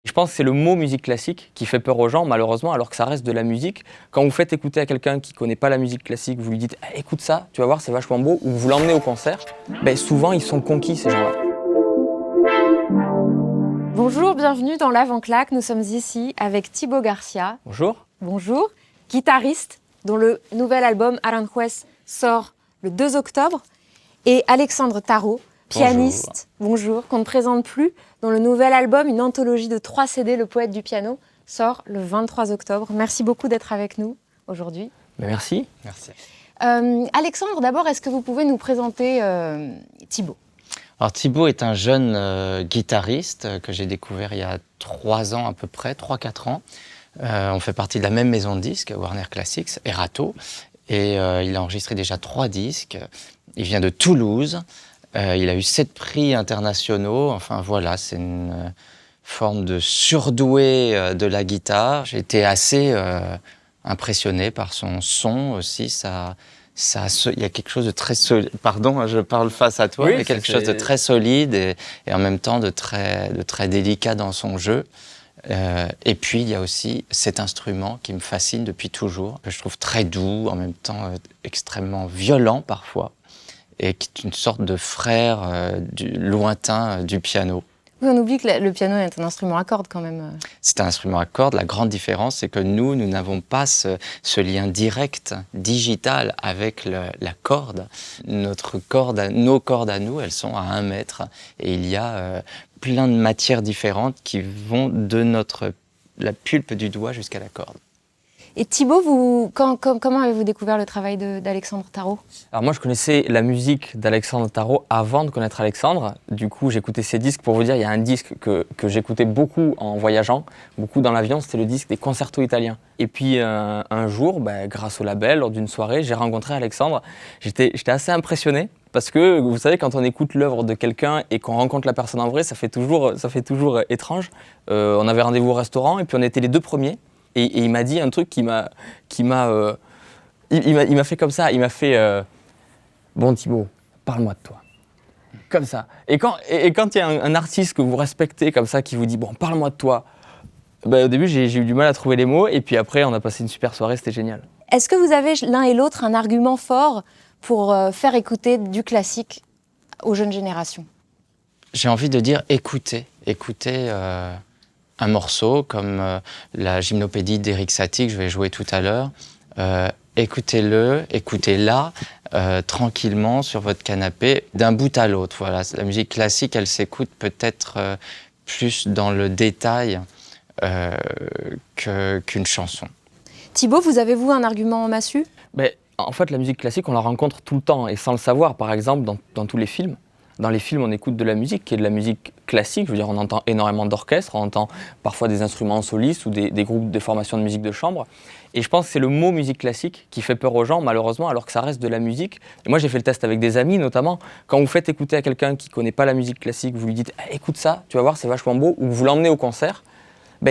Je pense que c'est le mot musique classique qui fait peur aux gens, malheureusement, alors que ça reste de la musique. Quand vous faites écouter à quelqu'un qui ne connaît pas la musique classique, vous lui dites « écoute ça, tu vas voir, c'est vachement beau », ou vous l'emmenez au concert, souvent ils sont conquis, ces gens-là. Bonjour, bienvenue dans l'Avant-Claque. Nous sommes ici avec Thibaut Garcia. Bonjour. Bonjour, guitariste dont le nouvel album Aranjuez sort le 2 octobre. Et Alexandre Tarot, pianiste, bonjour, qu'on ne présente plus, dont le nouvel album, une anthologie de 3 CD, Le Poète du piano, sort le 23 octobre. Merci beaucoup d'être avec nous aujourd'hui. Merci. Merci. Alexandre, d'abord, est-ce que vous pouvez nous présenter Thibaut ? Alors Thibaut est un jeune guitariste que j'ai découvert il y a 3 ans à peu près, 3-4 ans. On fait partie de la même maison de disques, Warner Classics, Erato. Et il a enregistré déjà 3 disques. Il vient de Toulouse. Il a eu 7 prix internationaux. Enfin voilà, c'est une forme de surdoué de la guitare. J'ai été assez impressionné par son son aussi. Il y a quelque chose de très solide. Pardon, je parle face à toi. Oui, il y a quelque chose de très solide et en même temps de très délicat dans son jeu. Et puis, il y a aussi cet instrument qui me fascine depuis toujours, que je trouve très doux, en même temps extrêmement violent parfois, et qui est une sorte de frère lointain du piano. Oui, on oublie que le piano est un instrument à cordes quand même. C'est un instrument à cordes. La grande différence, c'est que nous n'avons pas ce lien direct, digital, avec la corde. Nos cordes à nous, elles sont à 1 mètre. Et il y a plein de matières différentes qui vont de la pulpe du doigt jusqu'à la corde. Et Thibaut, comment avez-vous découvert le travail d'Alexandre Tarot ? Alors moi, je connaissais la musique d'Alexandre Tarot avant de connaître Alexandre. Du coup, j'écoutais ses disques. Pour vous dire, il y a un disque que j'écoutais beaucoup en voyageant, beaucoup dans l'avion, c'était le disque des concertos italiens. Et puis un jour, grâce au label, lors d'une soirée, j'ai rencontré Alexandre. J'étais assez impressionné parce que, vous savez, quand on écoute l'œuvre de quelqu'un et qu'on rencontre la personne en vrai, ça fait toujours étrange. On avait rendez-vous au restaurant et puis on était les 2 premiers. Et il m'a dit un truc il m'a fait comme ça, il m'a fait bon Thibaut, parle-moi de toi. Comme ça. Et quand il y a un artiste que vous respectez comme ça qui vous dit bon, parle-moi de toi, au début j'ai eu du mal à trouver les mots et puis après on a passé une super soirée, c'était génial. Est-ce que vous avez l'un et l'autre un argument fort pour faire écouter du classique aux jeunes générations ? J'ai envie de dire écoutez un morceau comme la gymnopédie d'Erik Satie que je vais jouer tout à l'heure. Écoutez-la tranquillement sur votre canapé, d'un bout à l'autre. Voilà. La musique classique, elle s'écoute peut-être plus dans le détail qu'une chanson. Thibaut, vous avez-vous un argument en massue ? En fait, la musique classique, on la rencontre tout le temps et sans le savoir. Par exemple, dans tous les films. Dans les films, on écoute de la musique qui est de la musique classique. Je veux dire, on entend énormément d'orchestres, on entend parfois des instruments solistes ou des groupes de formation de musique de chambre. Et je pense que c'est le mot musique classique qui fait peur aux gens, malheureusement, alors que ça reste de la musique. Et moi, j'ai fait le test avec des amis, notamment. Quand vous faites écouter à quelqu'un qui ne connaît pas la musique classique, vous lui dites « écoute ça, tu vas voir, c'est vachement beau », ou vous l'emmenez au concert,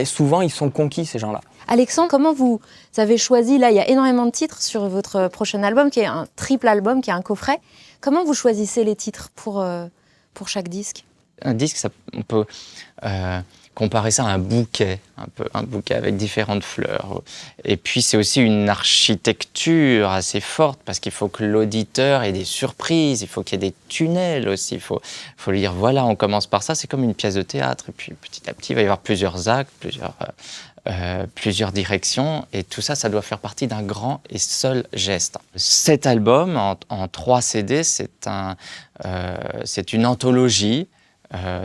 souvent, ils sont conquis, ces gens-là. Alexandre, comment vous avez choisi, là, il y a énormément de titres sur votre prochain album, qui est un triple album, qui est un coffret. Comment vous choisissez les titres pour chaque disque ? Un disque, on peut comparer ça à un bouquet avec différentes fleurs. Et puis c'est aussi une architecture assez forte parce qu'il faut que l'auditeur ait des surprises, il faut qu'il y ait des tunnels aussi. Il faut lui dire voilà, on commence par ça, c'est comme une pièce de théâtre. Et puis petit à petit, il va y avoir plusieurs actes, plusieurs directions, et tout ça, ça doit faire partie d'un grand et seul geste. Cet album, en 3 CD, c'est une anthologie.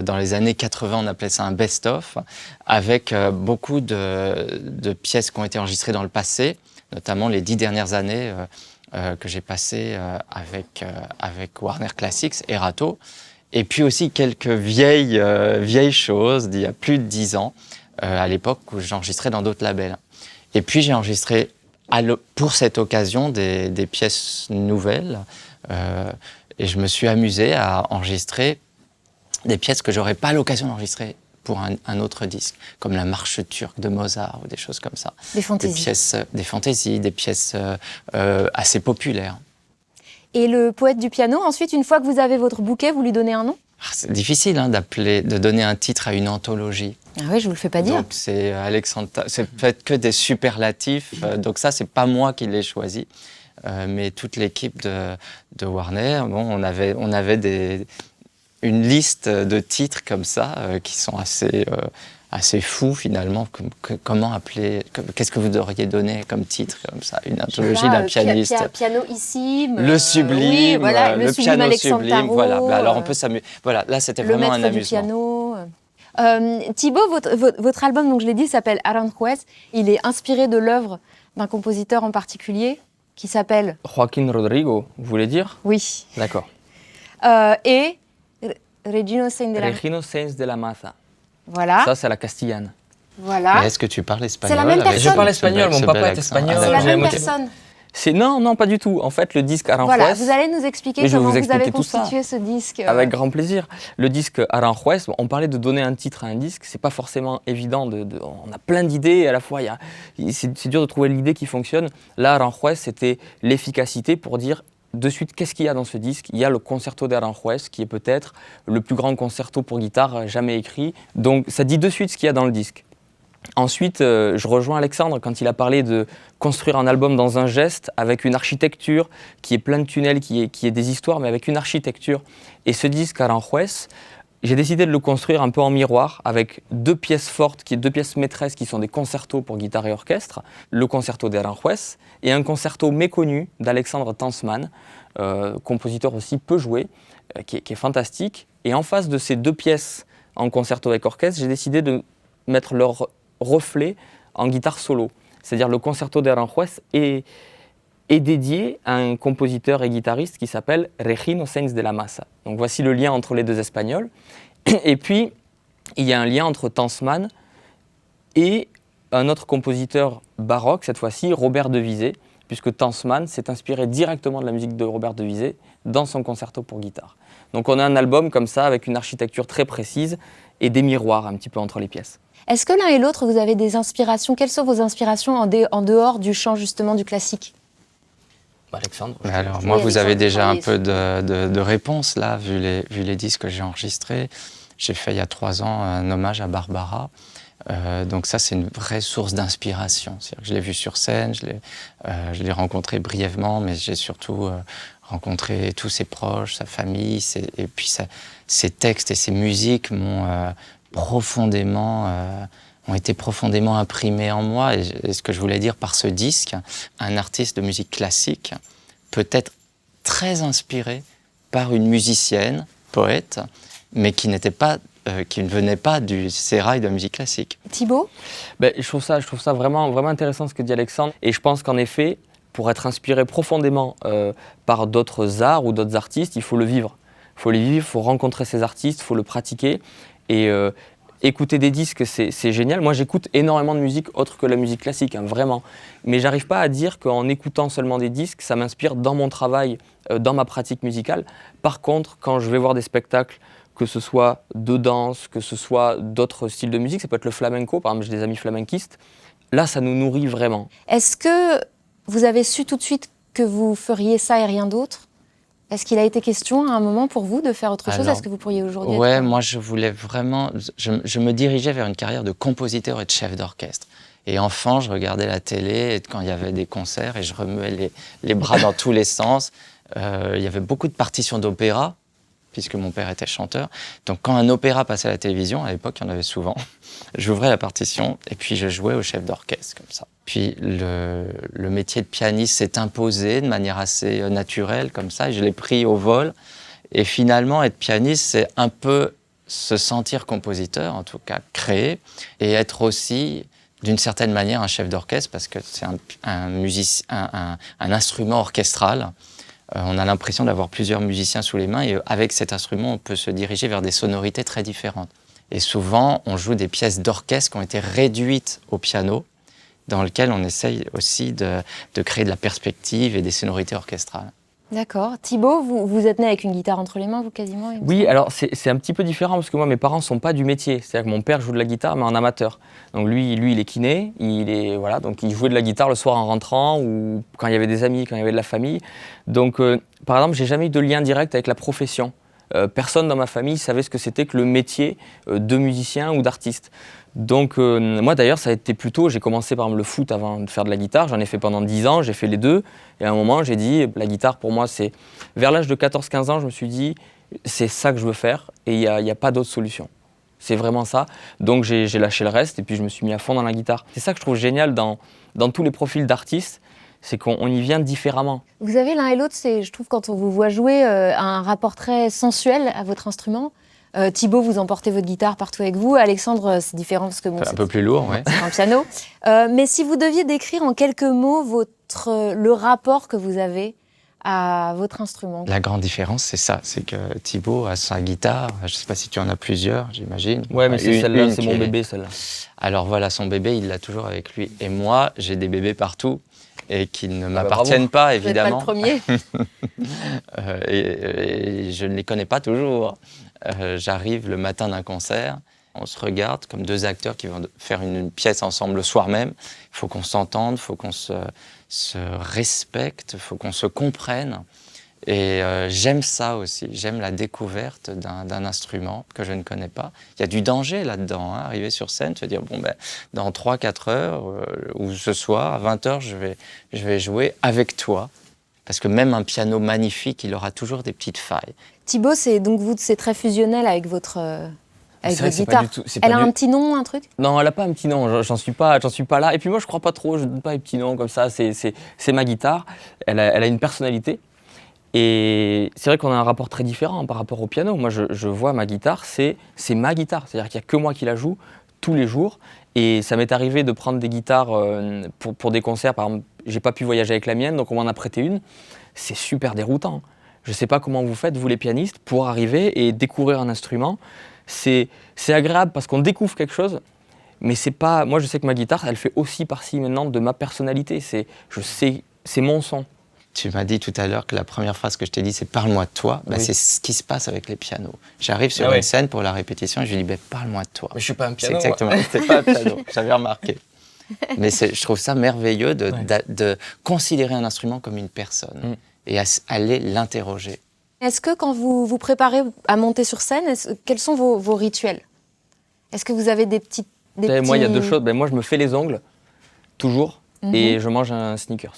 Dans les années 80, on appelait ça un best-of, avec beaucoup de pièces qui ont été enregistrées dans le passé, notamment les 10 dernières années que j'ai passées avec Warner Classics, Erato, et puis aussi quelques vieilles choses d'il y a plus de 10 ans, à l'époque où j'enregistrais dans d'autres labels. Et puis j'ai enregistré pour cette occasion des pièces nouvelles et je me suis amusé à enregistrer des pièces que j'aurais pas l'occasion d'enregistrer pour un autre disque, comme la Marche turque de Mozart ou des choses comme ça. Des fantaisies. Des fantaisies, des pièces assez populaires. Et le poète du piano, ensuite, une fois que vous avez votre bouquet, vous lui donnez un nom ? C'est difficile hein, de donner un titre à une anthologie. Ah oui, je vous le fais pas dire. Donc c'est Alexandre, c'est fait que des superlatifs. Donc ça, c'est pas moi qui l'ai choisi, mais toute l'équipe de Warner. Bon, on avait une liste de titres comme ça qui sont assez fous finalement. Comment appeler qu'est-ce que vous auriez donné comme titre comme ça? Une anthologie d'un pianiste. Pianissime. Le sublime, oui, voilà, le sublime piano Alexandre sublime. Tarot, Voilà. Bah, alors on peut s'amuser. Voilà, là c'était le vraiment un maître du amusement. piano. Thibaut, votre album, donc je l'ai dit, s'appelle Aranjuez. Il est inspiré de l'œuvre d'un compositeur en particulier qui s'appelle Joaquín Rodrigo, vous voulez dire? Oui. D'accord. Et Regino Sainz de la Regino Sainz de la Maza. Voilà. Ça, c'est la castillane. Voilà. Mais est-ce que tu parles espagnol? C'est la même avec personne. Je parle espagnol, ce mon papa bel est accent? espagnol. C'est la j'ai même moitié- personne. Non, pas du tout. En fait, le disque Aranjuez... Voilà, vous allez nous expliquer Mais je vais comment vous vous avez expliquer tout ça. constitué ce disque. Avec grand plaisir. Le disque Aranjuez, on parlait de donner un titre à un disque, c'est pas forcément évident. On a plein d'idées et à la fois, c'est dur de trouver l'idée qui fonctionne. Là, Aranjuez, c'était l'efficacité pour dire de suite qu'est-ce qu'il y a dans ce disque. Il y a le concerto d'Aranjuez, qui est peut-être le plus grand concerto pour guitare jamais écrit. Donc ça dit de suite ce qu'il y a dans le disque. Ensuite, je rejoins Alexandre quand il a parlé de construire un album dans un geste avec une architecture qui est plein de tunnels, qui est des histoires, mais avec une architecture. Et ce disque Aranjuez, j'ai décidé de le construire un peu en miroir avec deux pièces fortes, deux pièces maîtresses qui sont des concertos pour guitare et orchestre, le concerto d'Aranjuez et un concerto méconnu d'Alexandre Tansman, compositeur aussi peu joué, qui est fantastique. Et en face de ces deux pièces en concerto avec orchestre, j'ai décidé de mettre leur reflet en guitare solo. C'est-à-dire le concerto d'Aranjuez est dédié à un compositeur et guitariste qui s'appelle Regino Sainz de la Maza. Donc voici le lien entre les deux Espagnols. Et puis, il y a un lien entre Tansman et un autre compositeur baroque, cette fois-ci, Robert de Visé, puisque Tansman s'est inspiré directement de la musique de Robert de Visé dans son concerto pour guitare. Donc on a un album comme ça, avec une architecture très précise et des miroirs un petit peu entre les pièces. Est-ce que l'un et l'autre, vous avez des inspirations? Quelles sont vos inspirations en dehors du chant, justement, du classique? Alexandre. Alors, Oui, moi, vous avez Alexandre, déjà un oui. peu de réponse, là, vu les disques que j'ai enregistrés. J'ai fait, il y a 3 ans, un hommage à Barbara. Donc ça, c'est une vraie source d'inspiration. C'est-à-dire que je l'ai vu sur scène, je l'ai rencontré brièvement, mais j'ai surtout rencontré tous ses proches, sa famille, et puis ses textes et ses musiques ont été profondément imprimés en moi. Et ce que je voulais dire par ce disque, un artiste de musique classique peut être très inspiré par une musicienne, poète, mais qui ne venait pas du sérail de la musique classique. Thibaut? Je trouve ça vraiment, vraiment intéressant ce que dit Alexandre. Et je pense qu'en effet, pour être inspiré profondément par d'autres arts ou d'autres artistes, il faut le vivre. Il faut les vivre, il faut rencontrer ces artistes, il faut le pratiquer. Et écouter des disques, c'est génial. Moi, j'écoute énormément de musique autre que la musique classique, hein, vraiment. Mais j'arrive pas à dire qu'en écoutant seulement des disques, ça m'inspire dans mon travail, dans ma pratique musicale. Par contre, quand je vais voir des spectacles, que ce soit de danse, que ce soit d'autres styles de musique, ça peut être le flamenco, par exemple, j'ai des amis flamenquistes, là, ça nous nourrit vraiment. Est-ce que vous avez su tout de suite que vous feriez ça et rien d'autre? Est-ce qu'il a été question à un moment pour vous de faire autre chose? Alors, Est-ce que vous pourriez aujourd'hui Ouais, être... moi je voulais vraiment... Je me dirigeais vers une carrière de compositeur et de chef d'orchestre. Et enfant, je regardais la télé et quand il y avait des concerts et je remuais les bras dans tous les sens. Il y avait beaucoup de partitions d'opéra, puisque mon père était chanteur. Donc quand un opéra passait à la télévision, à l'époque il y en avait souvent, j'ouvrais la partition et puis je jouais au chef d'orchestre comme ça. Puis le métier de pianiste s'est imposé de manière assez naturelle comme ça et je l'ai pris au vol. Et finalement, être pianiste, c'est un peu se sentir compositeur, en tout cas créer, et être aussi d'une certaine manière un chef d'orchestre parce que c'est un instrument orchestral. On a l'impression d'avoir plusieurs musiciens sous les mains et avec cet instrument, on peut se diriger vers des sonorités très différentes. Et souvent, on joue des pièces d'orchestre qui ont été réduites au piano, dans lesquelles on essaye aussi de créer de la perspective et des sonorités orchestrales. D'accord. Thibaut, vous êtes né avec une guitare entre les mains, vous, quasiment? il me Oui, semble. alors c'est un petit peu différent parce que moi, mes parents ne sont pas du métier. C'est-à-dire que mon père joue de la guitare, mais en amateur. Donc lui, il est kiné, donc il jouait de la guitare le soir en rentrant ou quand il y avait des amis, quand il y avait de la famille. Donc, par exemple, j'ai jamais eu de lien direct avec la profession personne dans ma famille savait ce que c'était que le métier de musicien ou d'artiste. Donc moi d'ailleurs ça a été plutôt, j'ai commencé par exemple le foot avant de faire de la guitare, j'en ai fait pendant 10 ans, j'ai fait les deux, et à un moment j'ai dit la guitare pour moi c'est, vers l'âge de 14-15 ans je me suis dit c'est ça que je veux faire et il y a pas d'autre solution. C'est vraiment ça, donc j'ai lâché le reste et puis je me suis mis à fond dans la guitare. C'est ça que je trouve génial dans tous les profils d'artistes, c'est qu'on y vient différemment. Vous avez l'un et l'autre, je trouve quand on vous voit jouer, un rapport très sensuel à votre instrument. Thibaut, vous emportez votre guitare partout avec vous. Alexandre, c'est différent parce que bon, Un peu plus lourd, ouais. c'est un piano. Mais si vous deviez décrire en quelques mots le rapport que vous avez à votre instrument. La grande différence, c'est ça, c'est que Thibaut a sa guitare. Je ne sais pas si tu en as plusieurs, j'imagine. Ouais, mais c'est celle-là, c'est mon bébé, celle-là. Alors voilà, son bébé, il l'a toujours avec lui. Et moi, j'ai des bébés partout et qui ne m'appartiennent pas, évidemment. Vous n'êtes pas le premier. Et je ne les connais pas toujours. J'arrive le matin d'un concert, on se regarde comme deux acteurs qui vont faire une pièce ensemble le soir même. Il faut qu'on s'entende, il faut qu'on se respecte, il faut qu'on se comprenne. Et j'aime ça aussi, j'aime la découverte d'un instrument que je ne connais pas. Il y a du danger là-dedans, hein, arriver sur scène, se dire, bon, ben, dans 3-4 heures, ou ce soir, à 20 heures, je vais jouer avec toi. Parce que même un piano magnifique, il aura toujours des petites failles. Thibaut, c'est très fusionnel avec votre guitare. Elle a un petit nom, un truc? Non, elle n'a pas un petit nom, j'en suis pas là. Et puis moi, je crois pas trop, je donne pas les petits noms comme ça, c'est ma guitare, elle a une personnalité. Et c'est vrai qu'on a un rapport très différent par rapport au piano. Moi, je vois ma guitare, c'est ma guitare. C'est-à-dire qu'il n'y a que moi qui la joue tous les jours. Et ça m'est arrivé de prendre des guitares pour des concerts. Par exemple, j'ai pas pu voyager avec la mienne, donc on m'en a prêté une. C'est super déroutant. Je sais pas comment vous faites, vous les pianistes, pour arriver et découvrir un instrument. C'est agréable parce qu'on découvre quelque chose, mais c'est pas... Moi, je sais que ma guitare, elle fait aussi partie maintenant de ma personnalité. C'est mon son. Tu m'as dit tout à l'heure que la première phrase que je t'ai dit, c'est « parle-moi de toi ». Ben, oui. C'est ce qui se passe avec les pianos. J'arrive sur une scène pour la répétition et je lui dis ben, « parle-moi de toi ». Mais je suis pas un piano. C'est exactement, c'est pas un piano, j'avais remarqué. Mais je trouve ça merveilleux de considérer un instrument comme une personne et aller l'interroger. Est-ce que quand vous vous préparez à monter sur scène, quels sont vos rituels? Est-ce que vous avez des petits... Moi, il y a deux choses. Moi, je me fais les ongles, toujours, et je mange un Snickers.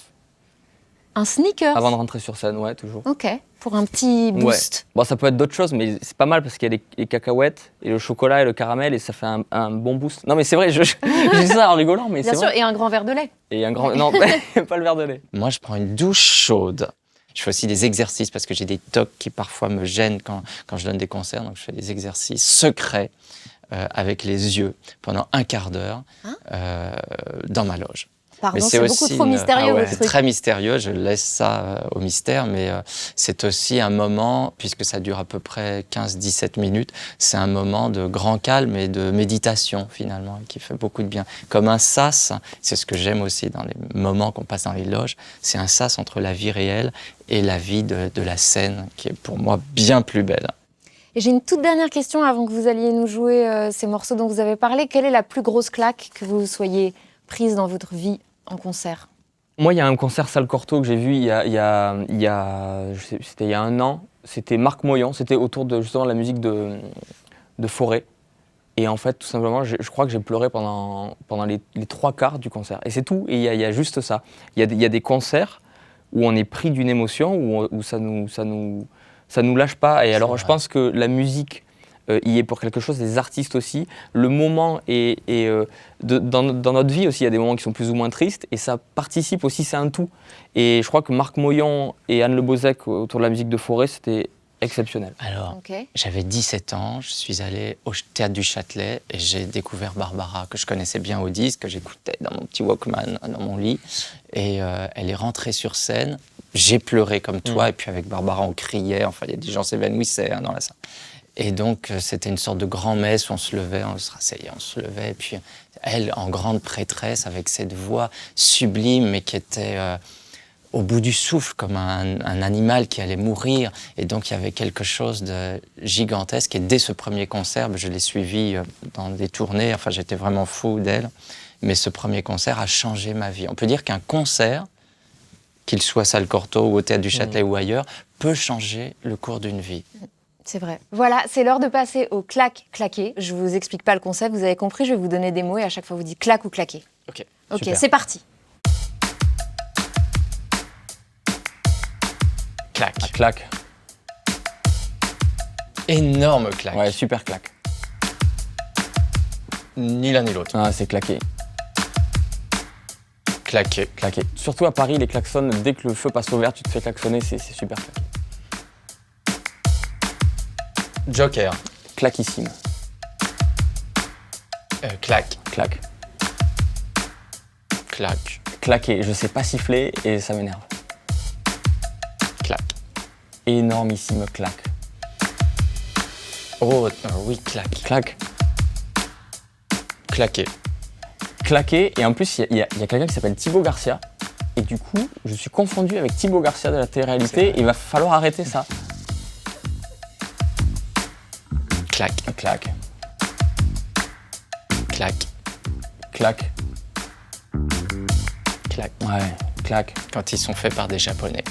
Un Snickers? Avant de rentrer sur scène, ouais, toujours. Ok, pour un petit boost. Ouais. Bon, ça peut être d'autres choses, mais c'est pas mal parce qu'il y a les cacahuètes, et le chocolat et le caramel, et ça fait un bon boost. Non, mais c'est vrai, je dis ça en rigolant, mais c'est vrai. Bien sûr, et un grand verre de lait. Et un grand... Non, pas le verre de lait. Moi, je prends une douche chaude. Je fais aussi des exercices parce que j'ai des tocs qui parfois me gênent quand je donne des concerts. Donc, je fais des exercices secrets avec les yeux pendant un quart d'heure dans ma loge. Pardon, c'est beaucoup trop mystérieux. C'est très mystérieux, je laisse ça au mystère, mais c'est aussi un moment, puisque ça dure à peu près 15-17 minutes, c'est un moment de grand calme et de méditation finalement, qui fait beaucoup de bien. Comme un sas, c'est ce que j'aime aussi dans les moments qu'on passe dans les loges, c'est un sas entre la vie réelle et la vie de la scène, qui est pour moi bien plus belle. Et j'ai une toute dernière question avant que vous alliez nous jouer ces morceaux dont vous avez parlé. Quelle est la plus grosse claque que vous soyez prise dans votre vie en concert? Moi, il y a un concert Salle Cortot que j'ai vu c'était il y a un an. C'était Marc Moyon. C'était autour de justement la musique de Forêt. Et en fait, tout simplement, je crois que j'ai pleuré pendant les 3/4 du concert. Et c'est tout. Et il y a juste ça. Il y a des concerts où on est pris d'une émotion, où ça nous lâche pas. Et alors, je pense que la musique y est pour quelque chose, les artistes aussi. Le moment dans notre vie aussi, il y a des moments qui sont plus ou moins tristes et ça participe aussi, c'est un tout. Et je crois que Marc Moyon et Anne Le Bozec autour de la musique de Forêt, c'était exceptionnel. Alors, j'avais 17 ans, je suis allé au Théâtre du Châtelet et j'ai découvert Barbara, que je connaissais bien au disque, que j'écoutais dans mon petit Walkman, dans mon lit. Et elle est rentrée sur scène. J'ai pleuré comme toi, et puis avec Barbara, on criait, enfin, il y a des gens s'évanouissaient dans la salle. Et donc, c'était une sorte de grand-messe où on se levait, on se rasseyait, on se levait. Et puis, elle, en grande prêtresse, avec cette voix sublime, mais qui était au bout du souffle, comme un animal qui allait mourir. Et donc, il y avait quelque chose de gigantesque. Et dès ce premier concert, je l'ai suivie dans des tournées. Enfin, j'étais vraiment fou d'elle. Mais ce premier concert a changé ma vie. On peut dire qu'un concert, qu'il soit Salle Cortot ou au Théâtre du Châtelet ou ailleurs, peut changer le cours d'une vie. C'est vrai. Voilà, c'est l'heure de passer au clac-claquer. Je vous explique pas le concept, vous avez compris, je vais vous donner des mots et à chaque fois vous dites clac ou claquer. Ok. Ok, Super. c'est parti. Claque. Ah, claque. Énorme claque. Ouais, super claque. Ni l'un ni l'autre. Ah, c'est claqué. Claqué. Claqué. Surtout à Paris, les klaxons, dès que le feu passe au vert, tu te fais klaxonner, c'est super claqué. Joker. Claquissime. Claque. Claque. Claque. Claqué. Je sais pas siffler et ça m'énerve. Claque. Énormissime claque. Oh, oui, claque. Claque. Claqué. Claqué. Et en plus, il y a quelqu'un qui s'appelle Thibaut Garcia. Et du coup, je suis confondu avec Thibaut Garcia de la C'est télé-réalité. vrai. Il va falloir arrêter ça. Claque. Claque. Claque. Claque. Claque. Ouais, claque. Quand ils sont faits par des Japonais.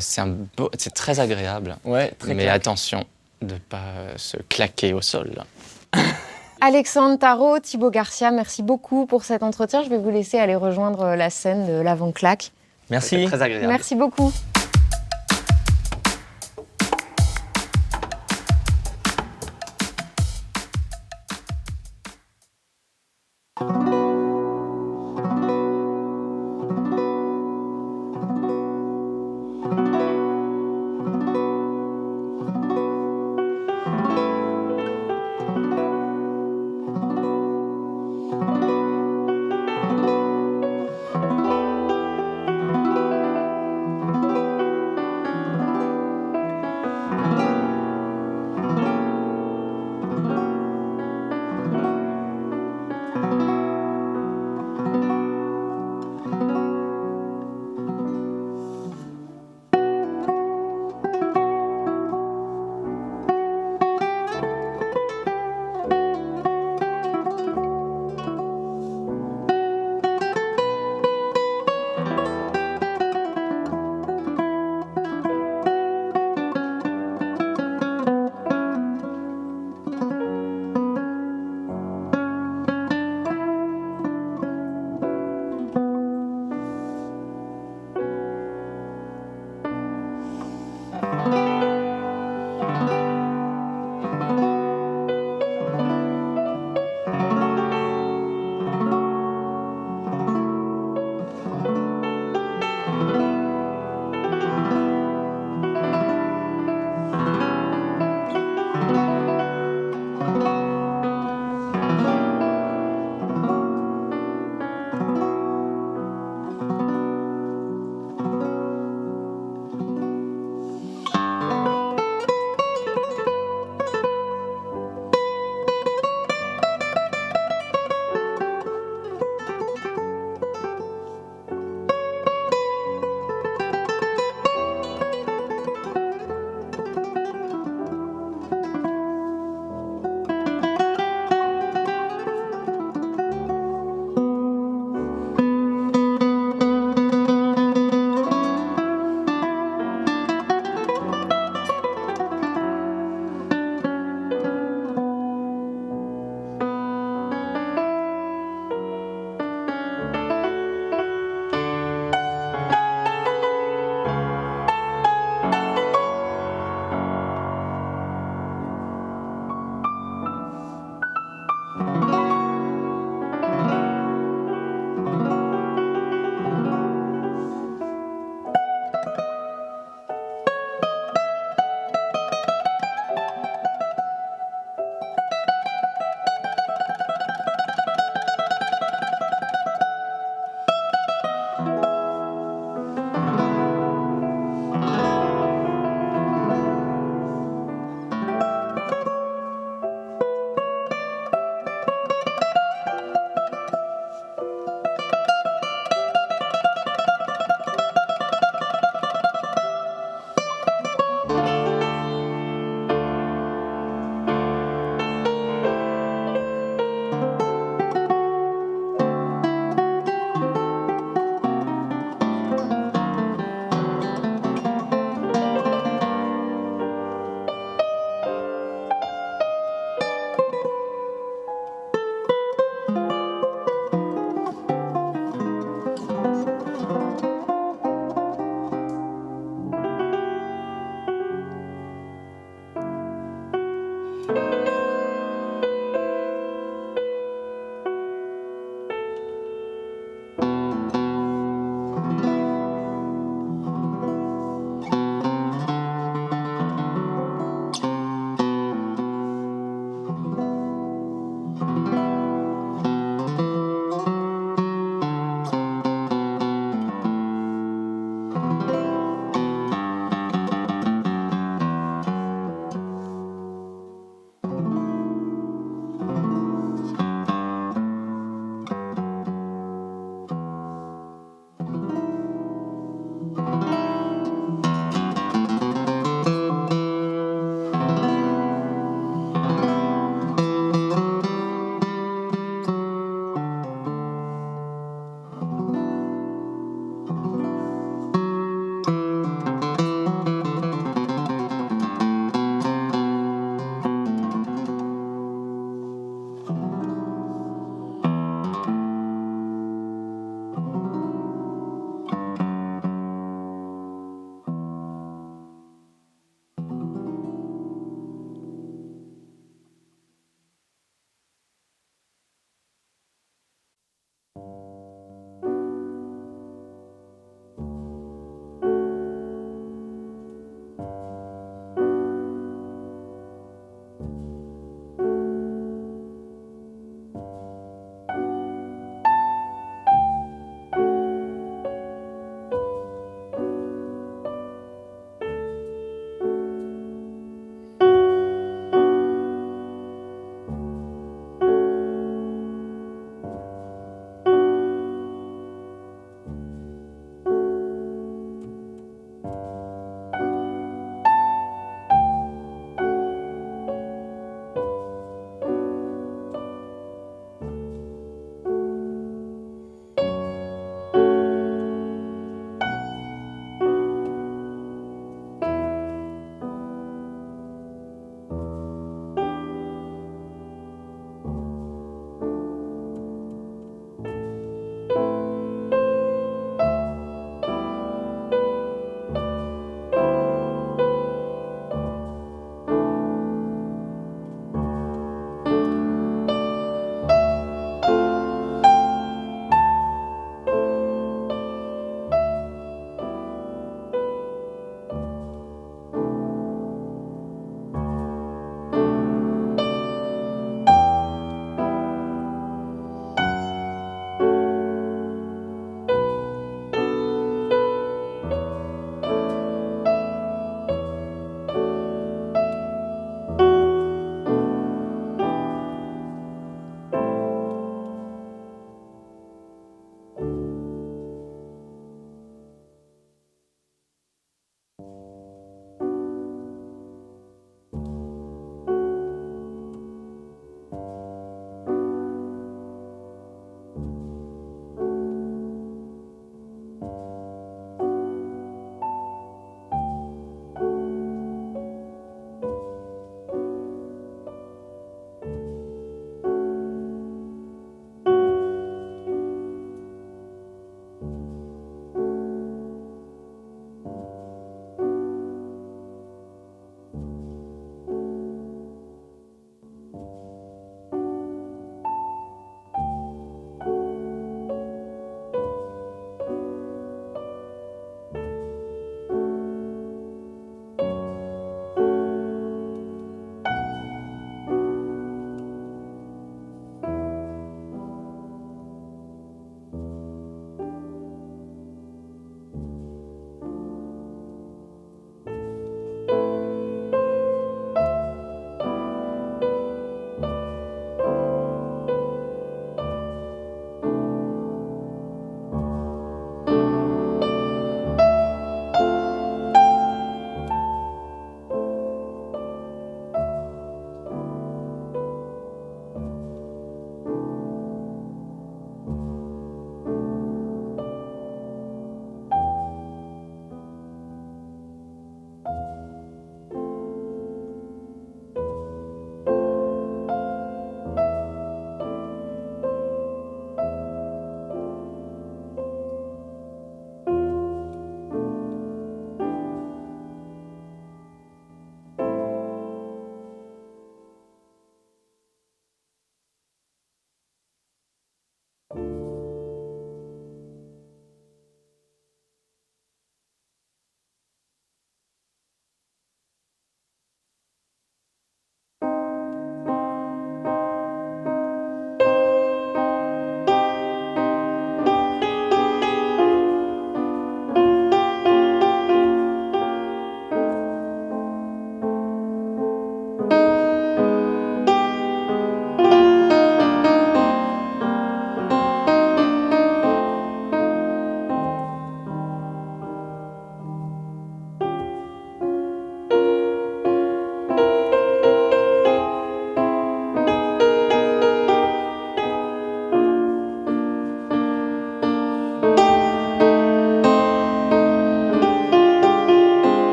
C'est très agréable. Ouais, très Mais claque. attention de ne pas se claquer au sol. Alexandre Tarot, Thibaut Garcia, merci beaucoup pour cet entretien. Je vais vous laisser aller rejoindre la scène de l'avant-claque. Merci. C'est très agréable. Merci beaucoup.